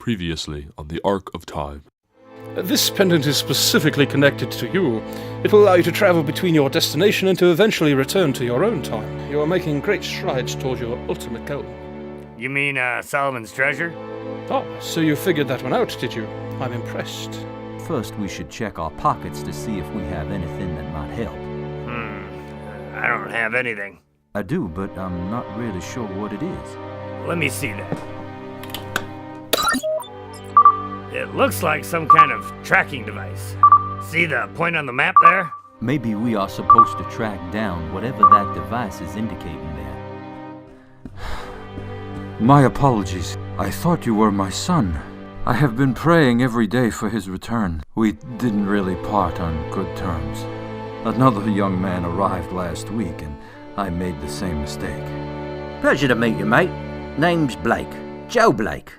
Previously on the Ark of Time. This pendant is specifically connected to you. It will allow you to travel between your destination and to eventually return to your own time. You are making great strides toward your ultimate goal. You mean, Solomon's treasure? Oh, so you figured that one out, did you? I'm impressed. First, we should check our pockets to see if we have anything that might help. I don't have anything. I do, but I'm not really sure what it is. Let me see that. It looks like some kind of tracking device. See the point on the map there? Maybe we are supposed to track down whatever that device is indicating there. My apologies. I thought you were my son. I have been praying every day for his return. We didn't really part on good terms. Another young man arrived last week, and I made the same mistake. Pleasure to meet you, mate. Name's Blake. Joe Blake.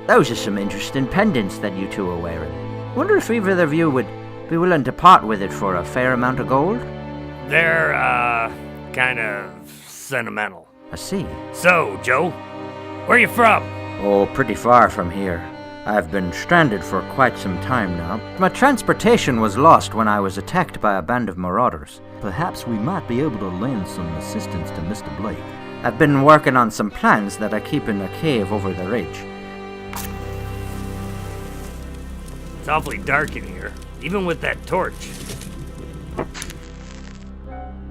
Those are some interesting pendants that you two are wearing. Wonder if either of you would be willing to part with it for a fair amount of gold? They're, kind of sentimental. I see. So, Joe, where you from? Oh, pretty far from here. I've been stranded for quite some time now. My transportation was lost when I was attacked by a band of marauders. Perhaps we might be able to lend some assistance to Mr. Blake. I've been working on some plans that I keep in a cave over the ridge. It's awfully dark in here, even with that torch.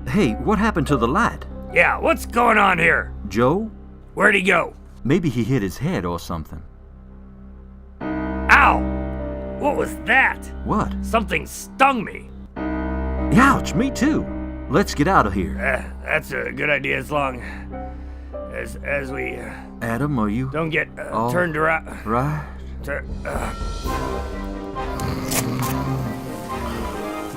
Hey, what happened to the lad? Yeah, what's going on here? Joe? Where'd he go? Maybe he hit his head or something. Ow! What was that? What? Something stung me. Ouch, me too. Let's get out of here. That's a good idea as long as we Adam, are you? don't get all turned around. Right?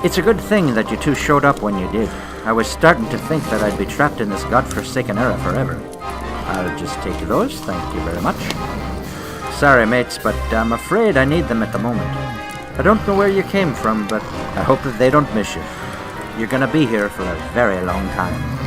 It's a good thing that you two showed up when you did. I was starting to think that I'd be trapped in this godforsaken era forever. I'll just take those, thank you very much. Sorry, mates, but I'm afraid I need them at the moment. I don't know where you came from, but I hope that they don't miss you. You're gonna be here for a very long time.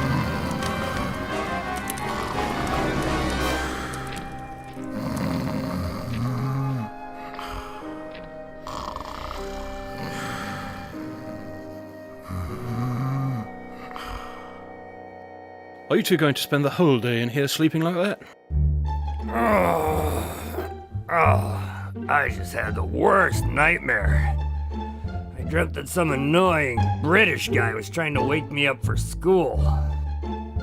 Are you two going to spend the whole day in here sleeping like that? I just had the worst nightmare. I dreamt that some annoying British guy was trying to wake me up for school.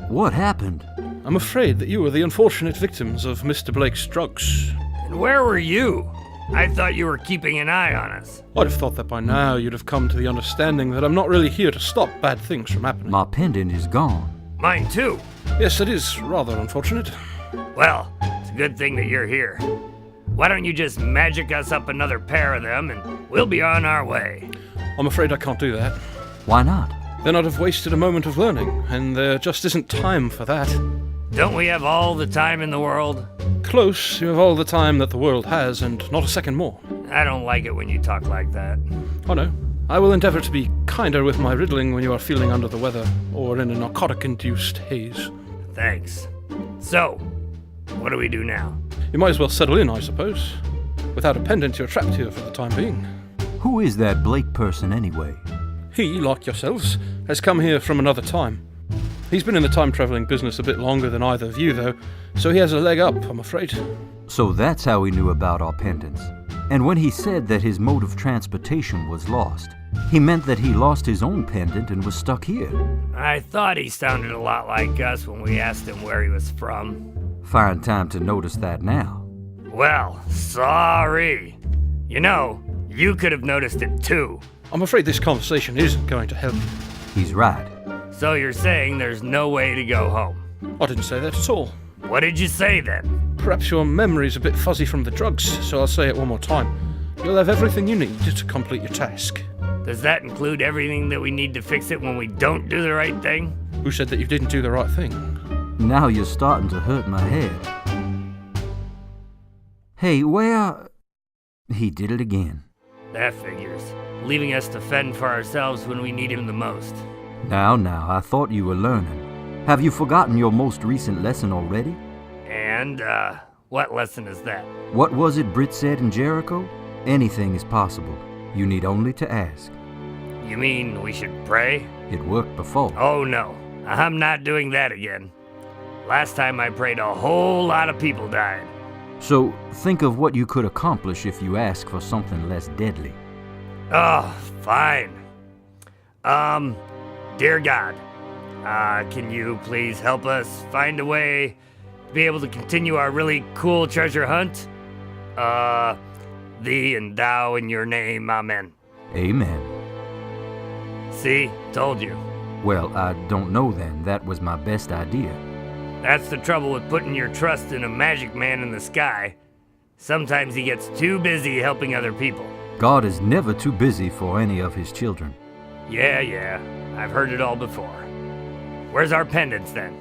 What happened? I'm afraid that you were the unfortunate victims of Mr. Blake's drugs. And where were you? I thought you were keeping an eye on us. I'd have thought that by now you'd have come to the understanding that I'm not really here to stop bad things from happening. My pendant is gone. Mine too. Yes, it is rather unfortunate. Well, it's a good thing that you're here. Why don't you just magic us up another pair of them and we'll be on our way? I'm afraid I can't do that. Why not? Then I'd have wasted a moment of learning, and there just isn't time for that. Don't we have all the time in the world? Close, you have all the time that the world has, and not a second more. I don't like it when you talk like that. Oh no, I will endeavour to be kinder with my riddling when you are feeling under the weather, or in a narcotic-induced haze. Thanks. So, what do we do now? You might as well settle in, I suppose. Without a pendant, you're trapped here for the time being. Who is that Blake person anyway? He, like yourselves, has come here from another time. He's been in the time-travelling business a bit longer than either of you, though, so he has a leg up, I'm afraid. So that's how he knew about our pendants. And when he said that his mode of transportation was lost, he meant that he lost his own pendant and was stuck here. I thought he sounded a lot like us when we asked him where he was from. Fine time to notice that now. Well, sorry. You know, you could have noticed it too. I'm afraid this conversation isn't going to help you. He's right. So you're saying there's no way to go home? I didn't say that at all. What did you say then? Perhaps your memory's a bit fuzzy from the drugs, so I'll say it one more time. You'll have everything you need to complete your task. Does that include everything that we need to fix it when we don't do the right thing? Who said that you didn't do the right thing? Now you're starting to hurt my head. Hey, where... He did it again. That figures. Leaving us to fend for ourselves when we need him the most. Now, I thought you were learning. Have you forgotten your most recent lesson already? And, What lesson is that? What was it Brit said in Jericho? Anything is possible. You need only to ask. You mean we should pray? It worked before. Oh no, I'm not doing that again. Last time I prayed, a whole lot of people died. So think of what you could accomplish if you ask for something less deadly. Oh, fine. Dear God, can you please help us find a way to be able to continue our really cool treasure hunt? Thee and thou in your name, amen. Amen. See, told you. Well, I don't know then. That was my best idea. That's the trouble with putting your trust in a magic man in the sky. Sometimes he gets too busy helping other people. God is never too busy for any of his children. Yeah, I've heard it all before. Where's our pendants then?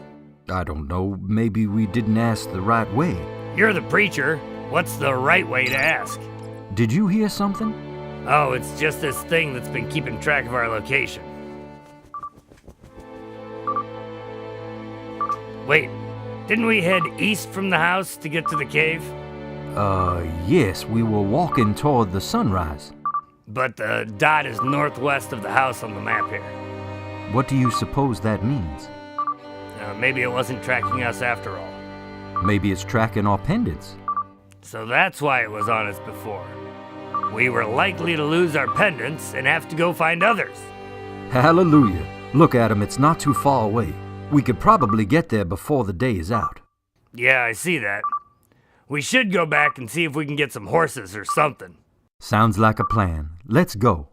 I don't know. Maybe we didn't ask the right way. You're the preacher. What's the right way to ask? Did you hear something? Oh, it's just this thing that's been keeping track of our location. Wait, didn't we head east from the house to get to the cave? Yes, we were walking toward the sunrise. But the dot is northwest of the house on the map here. What do you suppose that means? Maybe it wasn't tracking us after all. Maybe it's tracking our pendants. So that's why it was on us before. We were likely to lose our pendants and have to go find others. Hallelujah. Look, Adam, it's not too far away. We could probably get there before the day is out. Yeah, I see that. We should go back and see if we can get some horses or something. Sounds like a plan. Let's go.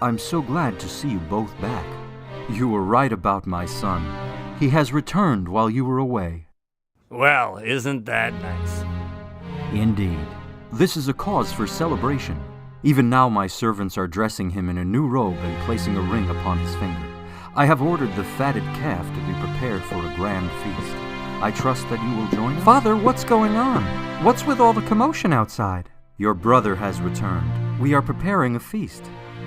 I'm so glad to see you both back. You were right about my son. He has returned while you were away. Well, isn't that nice? Indeed. This is a cause for celebration. Even now my servants are dressing him in a new robe and placing a ring upon his finger. I have ordered the fatted calf to be prepared for a grand feast. I trust that you will join us. Father, what's going on? What's with all the commotion outside? Your brother has returned. We are preparing a feast.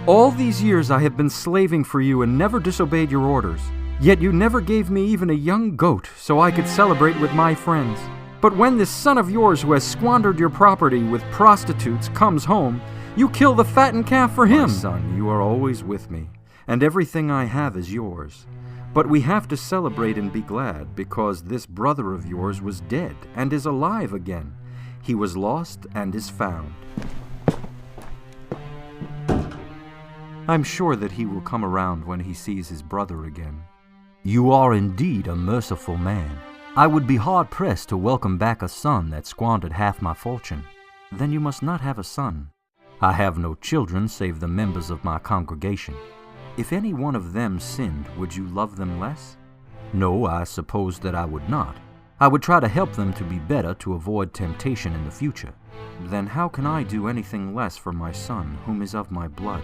All these years I have been slaving for you and never disobeyed your orders. Yet you never gave me even a young goat so I could celebrate with my friends. But when this son of yours who has squandered your property with prostitutes comes home, you kill the fattened calf for him. My son, you are always with me, and everything I have is yours. But we have to celebrate and be glad because this brother of yours was dead and is alive again. He was lost and is found. I'm sure that he will come around when he sees his brother again. You are indeed a merciful man. I would be hard-pressed to welcome back a son that squandered half my fortune. Then you must not have a son. I have no children save the members of my congregation. If any one of them sinned, would you love them less? No, I suppose that I would not. I would try to help them to be better to avoid temptation in the future. Then how can I do anything less for my son, whom is of my blood?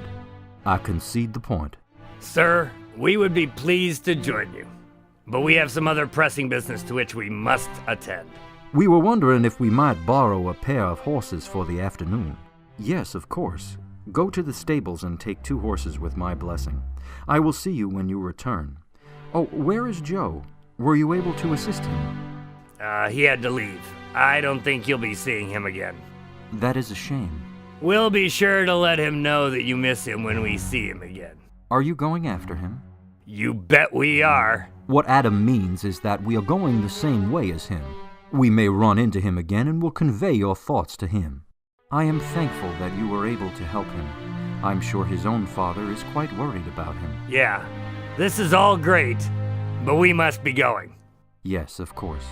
I concede the point. Sir, we would be pleased to join you. But we have some other pressing business to which we must attend. We were wondering if we might borrow a pair of horses for the afternoon. Yes, of course. Go to the stables and take 2 horses with my blessing. I will see you when you return. Oh, where is Joe? Were you able to assist him? He had to leave. I don't think you'll be seeing him again. That is a shame. We'll be sure to let him know that you miss him when we see him again. Are you going after him? You bet we are. What Adam means is that we are going the same way as him. We may run into him again and will convey your thoughts to him. I am thankful that you were able to help him. I'm sure his own father is quite worried about him. Yeah, this is all great, but we must be going. Yes, of course.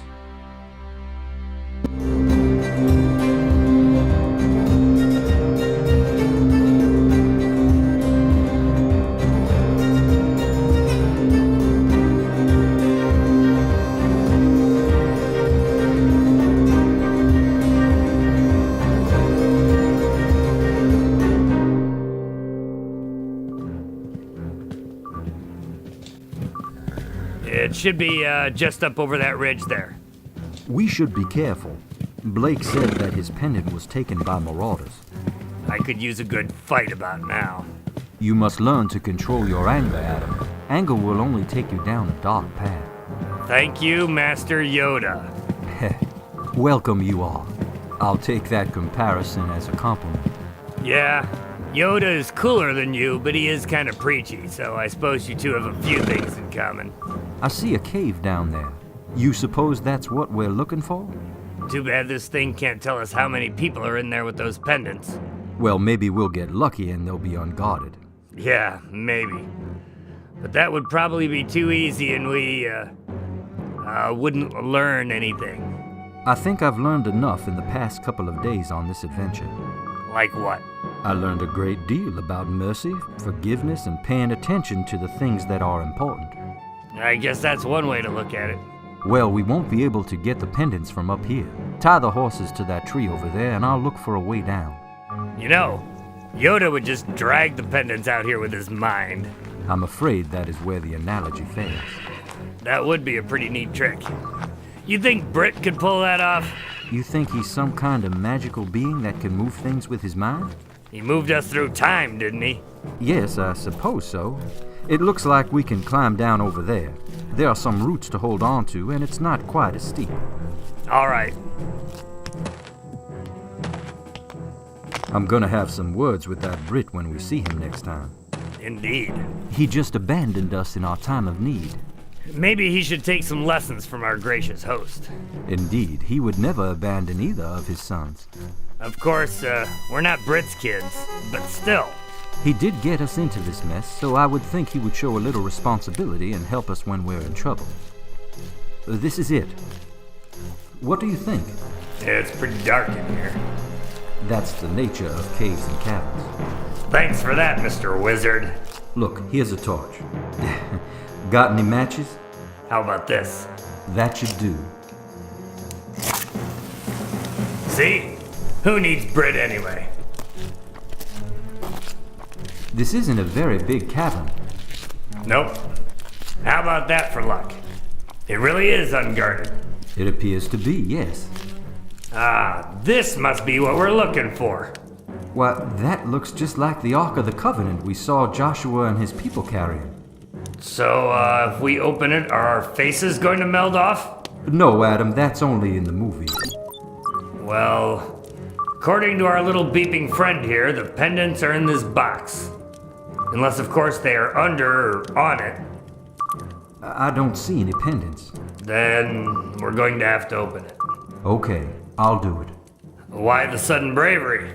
It should be just up over that ridge there. We should be careful. Blake said that his pendant was taken by marauders. I could use a good fight about now. You must learn to control your anger, Adam. Anger will only take you down a dark path. Thank you, Master Yoda. Welcome you all. I'll take that comparison as a compliment. Yeah, Yoda is cooler than you, but he is kind of preachy, so I suppose you two have a few things in common. I see a cave down there. You suppose that's what we're looking for? Too bad this thing can't tell us how many people are in there with those pendants. Well, maybe we'll get lucky and they'll be unguarded. Yeah, maybe. But that would probably be too easy and we, wouldn't learn anything. I think I've learned enough in the past couple of days on this adventure. Like what? I learned a great deal about mercy, forgiveness, and paying attention to the things that are important. I guess that's one way to look at it. Well, we won't be able to get the pendants from up here. Tie the horses to that tree over there, and I'll look for a way down. You know, Yoda would just drag the pendants out here with his mind. I'm afraid that is where the analogy fails. That would be a pretty neat trick. You think Brit could pull that off? You think he's some kind of magical being that can move things with his mind? He moved us through time, didn't he? Yes, I suppose so. It looks like we can climb down over there. There are some roots to hold on to, and it's not quite as steep. All right. I'm gonna have some words with that Brit when we see him next time. Indeed. He just abandoned us in our time of need. Maybe he should take some lessons from our gracious host. Indeed, he would never abandon either of his sons. Of course, we're not Brit's kids, but still. He did get us into this mess, so I would think he would show a little responsibility and help us when we're in trouble. This is it. What do you think? Yeah, it's pretty dark in here. That's the nature of caves and caverns. Thanks for that, Mr. Wizard. Look, here's a torch. Got any matches? How about this? That should do. See? Who needs Brit anyway? This isn't a very big cavern. Nope. How about that for luck? It really is unguarded. It appears to be, yes. Ah, this must be what we're looking for. Why, that looks just like the Ark of the Covenant we saw Joshua and his people carrying. So, if we open it, are our faces going to meld off? No, Adam, that's only in the movies. Well, according to our little beeping friend here, the pendants are in this box. Unless, of course, they are under or on it. I don't see any pendants. Then we're going to have to open it. Okay, I'll do it. Why the sudden bravery?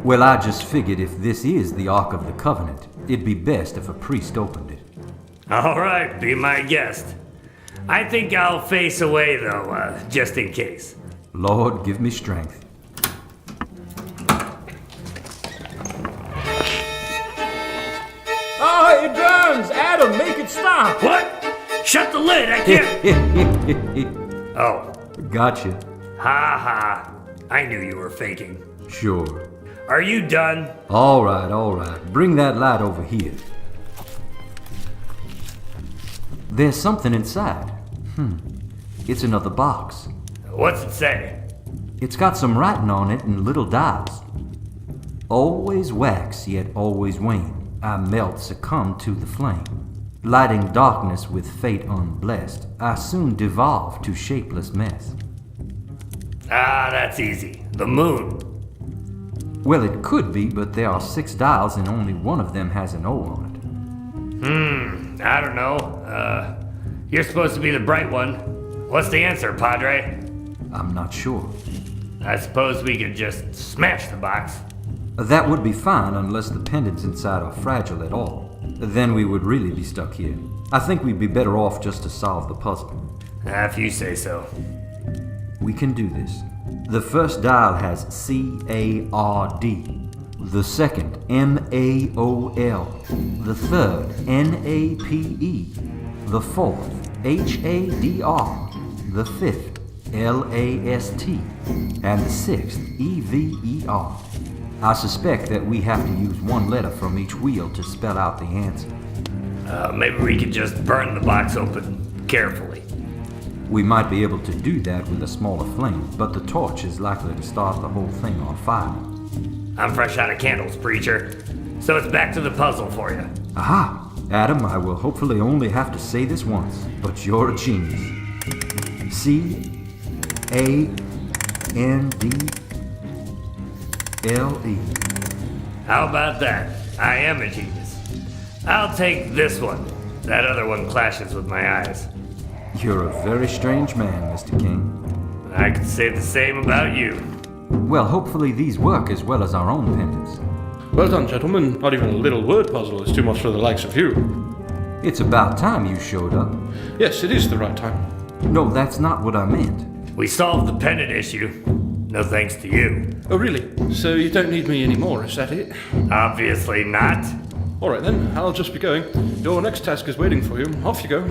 Well, I just figured if this is the Ark of the Covenant, it'd be best if a priest opened it. All right, be my guest. I think I'll face away, though, just in case. Lord, give me strength. Oh, it drowns! Adam, make it stop! What? Shut the lid, I can't... Oh. Gotcha. Ha ha. I knew you were faking. Sure. Are you done? All right. Bring that light over here. There's something inside. It's another box. What's it say? It's got some writing on it in little dots. Always wax, yet always wane. I melt, succumb to the flame. Lighting darkness with fate unblessed, I soon devolve to shapeless mess. Ah, that's easy. The moon. Well, it could be, but there are 6 dials and only one of them has an O on it. I don't know. You're supposed to be the bright one. What's the answer, Padre? I'm not sure. I suppose we could just smash the box. That would be fine unless the pendants inside are fragile at all. Then we would really be stuck here. I think we'd be better off just to solve the puzzle. If you say so. We can do this. The first dial has C-A-R-D. The second, M-A-O-L. The third, N-A-P-E. The fourth, H-A-D-R. The fifth, L-A-S-T. And the sixth, E-V-E-R. I suspect that we have to use one letter from each wheel to spell out the answer. Maybe we could just burn the box open carefully. We might be able to do that with a smaller flame, but the torch is likely to start the whole thing on fire. I'm fresh out of candles, preacher. So it's back to the puzzle for you. Aha! Adam, I will hopefully only have to say this once, but you're a genius. C-A-N-D-L-E. How about that? I am a genius. I'll take this one. That other one clashes with my eyes. You're a very strange man, Mr. King. I could say the same about you. Well, hopefully these work as well as our own pendants. Well done, gentlemen. Not even a little word puzzle is too much for the likes of you. It's about time you showed up. Yes, it is the right time. No, that's not what I meant. We solved the pendant issue. No thanks to you. Oh, really? So you don't need me anymore, is that it? Obviously not. All right then, I'll just be going. Your next task is waiting for you. Off you go.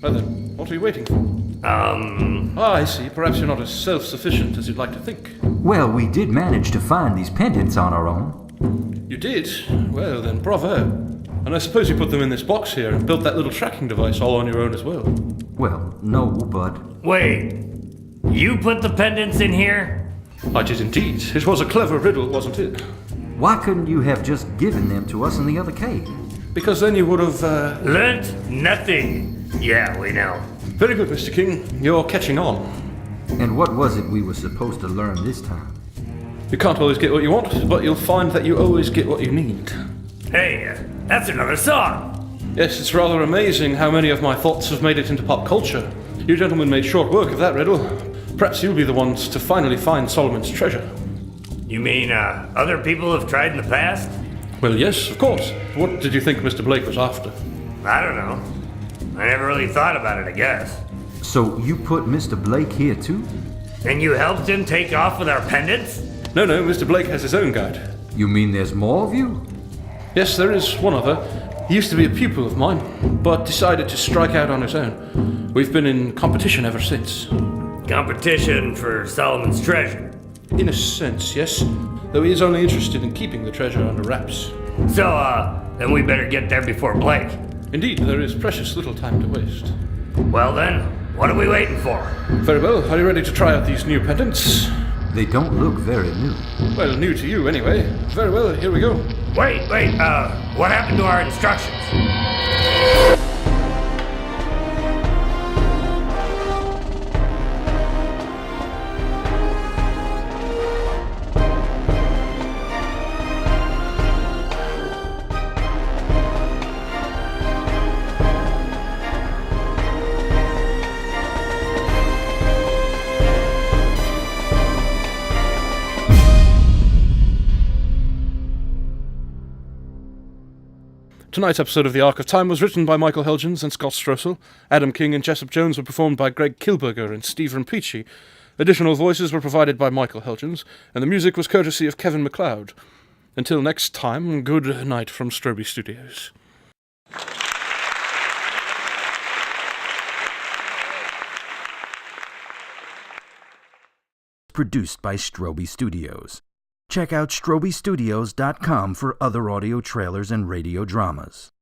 Well then, what are you waiting for? I see. Perhaps you're not as self-sufficient as you'd like to think. Well, we did manage to find these pendants on our own. You did? Well then, bravo. And I suppose you put them in this box here and built that little tracking device all on your own as well. Well, no, but... Wait, you put the pendants in here? I did indeed. It was a clever riddle, wasn't it? Why couldn't you have just given them to us in the other cave? Because then you would have, Learnt nothing. Yeah, we know. Very good, Mr. King. You're catching on. And what was it we were supposed to learn this time? You can't always get what you want, but you'll find that you always get what you need. Hey, that's another song. Yes, it's rather amazing how many of my thoughts have made it into pop culture. You gentlemen made short work of that riddle. Perhaps you'll be the ones to finally find Solomon's treasure. You mean, other people have tried in the past? Well, yes, of course. What did you think Mr. Blake was after? I don't know. I never really thought about it, I guess. So you put Mr. Blake here too? And you helped him take off with our pendants? No, Mr. Blake has his own guide. You mean there's more of you? Yes, there is one other. He used to be a pupil of mine, but decided to strike out on his own. We've been in competition ever since. Competition for Solomon's treasure. In a sense, yes. Though he is only interested in keeping the treasure under wraps. So, then we better get there before Blake. Indeed, there is precious little time to waste. Well then, what are we waiting for? Very well. Are you ready to try out these new pendants? They don't look very new. Well, new to you anyway. Very well, here we go. Wait, what happened to our instructions? Tonight's episode of the Ark of Time was written by Michael Helgens and Scott Strosahl. Adam King and Jessup Jones were performed by Greg Kilberger and Steve Rimpici. Additional voices were provided by Michael Helgens, and the music was courtesy of Kevin MacLeod. Until next time, good night from Stroby Studios. Produced by Stroby Studios. Check out StrobyStudios.com for other audio trailers and radio dramas.